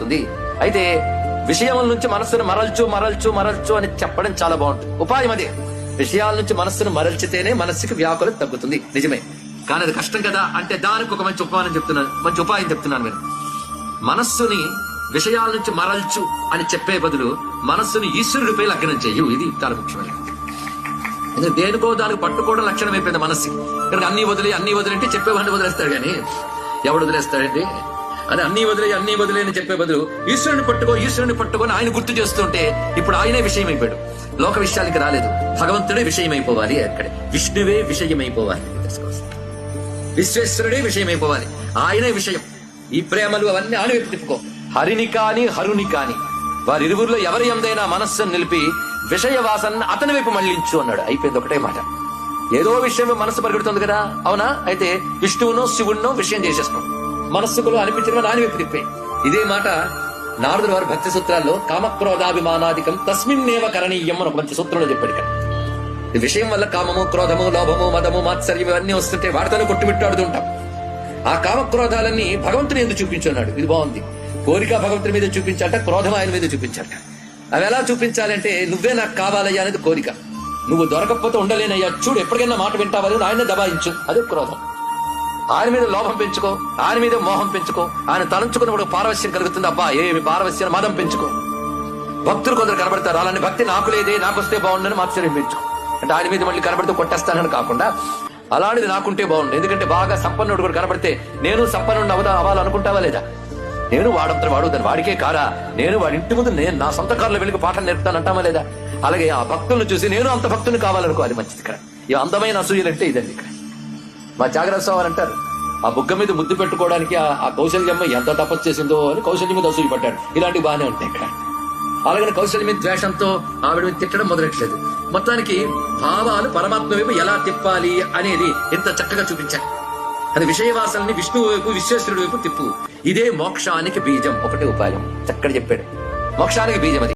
అవుతుంది. అయితే విషయముల నుంచి మనస్సును మరల్చు మరల్చు మరల్చు అని చెప్పడం చాలా బాగుంటుంది. ఉపాయం అదే. విషయాల నుంచి మనస్సును మరల్చితేనే మనస్సుకి వ్యాకులం తగ్గుతుంది. నిజమే, కానీ అది కష్టం కదా. అంటే దానికి ఒక మంచి ఉపాయం చెప్తున్నాను మీరు. మనస్సుని విషయాల నుంచి మరల్చు అని చెప్పే బదులు మనస్సుని ఈశ్వరుడిపై లగ్నం చేయు. ఇది చాలా ముఖ్యమైనది. ఎందుకంటే దేనికో దానికి పట్టుకోవడం లక్షణం అయిపోయింది మనస్సు. ఇక్కడ అన్ని వదిలేంటే చెప్పేవాడిని వదిలేస్తాడు, కానీ ఎవడు వదిలేస్తాడండి? అది అన్ని వదిలే అని చెప్పే బదులు ఈశ్వరుని పట్టుకొని ఆయన గుర్తు చేస్తుంటే ఇప్పుడు ఆయనే విషయం అయిపోయాడు. లోక విషయానికి రాలేదు, భగవంతుడే విషయం అయిపోవాలి. అక్కడే విష్ణువే విషయం అయిపోవాలి. విశ్వేశ్వరుడే విషయం అయిపోవాలి. ఆయనే విషయం. ఈ ప్రేమలు అవన్నీ ఆయన వైపు తిప్పుకో. హరిని కాని హరుని కాని వారిరువురిలో ఎవరి ఎందైనా మనస్సును నిలిపి విషయ వాసన అతని వైపు మళ్లించు అన్నాడు. అయిపోయింది, ఒకటే మాట. ఏదో విషయం మనస్సు పరిగెడుతుంది కదా, అవునా? అయితే విష్ణువునో శివుణ్ణో విషయం చేసేస్తాం. మనస్సుకులో అనిపించిన నాని వైపు తిప్పే. ఇదే మాట నారదుడు వారి భక్తి సూత్రాల్లో కామక్రోధాభిమానాదికం తస్మిన్నేవ కరణీయం అని ఒక మంచి సూత్రంలో చెప్పాడు. ఇక్కడ ఈ విషయం వల్ల కామము, క్రోధము, లోభము, మదము, మాత్సర్యం ఇవన్నీ వస్తుంటే వాటితో కొట్టుమిట్టాడుతుంటాం. ఆ కామక్రోధాలన్నీ భగవంతుని ఎందుకు చూపించున్నాడు. ఇది బాగుంది. కోరిక భగవంతుని మీద చూపించాలట, క్రోధం ఆయన మీద చూపించాలట. అవి ఎలా చూపించాలంటే నువ్వే నాకు కావాలయ్యా అనేది కోరిక. నువ్వు దొరకకపోతే ఉండలేనయ్యా, చూడు ఎప్పటికైనా మాట వింటావని ఆయన దబాయించు, అదే క్రోధం. ఆయన మీద లోభం పెంచుకో, ఆయన మీద మోహం పెంచుకో. ఆయన తలంచుకున్నప్పుడు పారవశ్యం కలుగుతుంది. అబ్బా ఏమి పారవశ్యం, మదం పెంచుకో. భక్తులు కొందరు కనబడతారు, అలాంటి భక్తి నాకు లేదే, నాకు వస్తే బాగుండని మాత్సర్యం పెంచుకో. అంటే ఆయన మీద మళ్ళీ కనబడితే కొట్టేస్తానని కాకుండా అలాంటిది నాకుంటే బాగుండు. ఎందుకంటే బాగా సంపన్నుడు కూడా కనబడితే నేను సంపన్నుడు అవ్వాలనుకుంటావా లేదా? నేను వాడంతా వాడు దాని వాడికే కారా, నేను వాడి ఇంటి ముందు నేను నా సొంత కారులో వెళ్ళి పాఠం నేర్పుతానంటామా లేదా? అలాగే ఆ భక్తులను చూసి నేను అంత భక్తుని కావాలనుకోవాలి. మంచిది. ఇక్కడ ఈ అందమైన అసూయలంటే ఇదండి. ఇక్కడ మా జాగ్రత్త అంటారు, ఆ బుగ్గ మీద ముద్దు పెట్టుకోవడానికి ఆ కౌశల్యమ్మ ఎంత తపస్సు చేసిందో అని కౌశల్యం మీద అసూయ పడ్డాడు. ఇలాంటివి బాగానే ఉంటాయి ఇక్కడ. అలాగే కౌశల్యం మీద ద్వేషంతో ఆవిడ మీద తిట్టడం మొదలెట్టలేదు. మొత్తానికి భావాలు పరమాత్మ వైపు ఎలా తిప్పాలి అనేది ఎంత చక్కగా చూపించారు. అది విషయవాసల్ని విష్ణువు వైపు, విశ్వేశ్వరుడి వైపు తిప్పు. ఇదే మోక్షానికి బీజం. ఒకటే ఉపాయం చక్కగా చెప్పాడు. మోక్షానికి బీజం అది.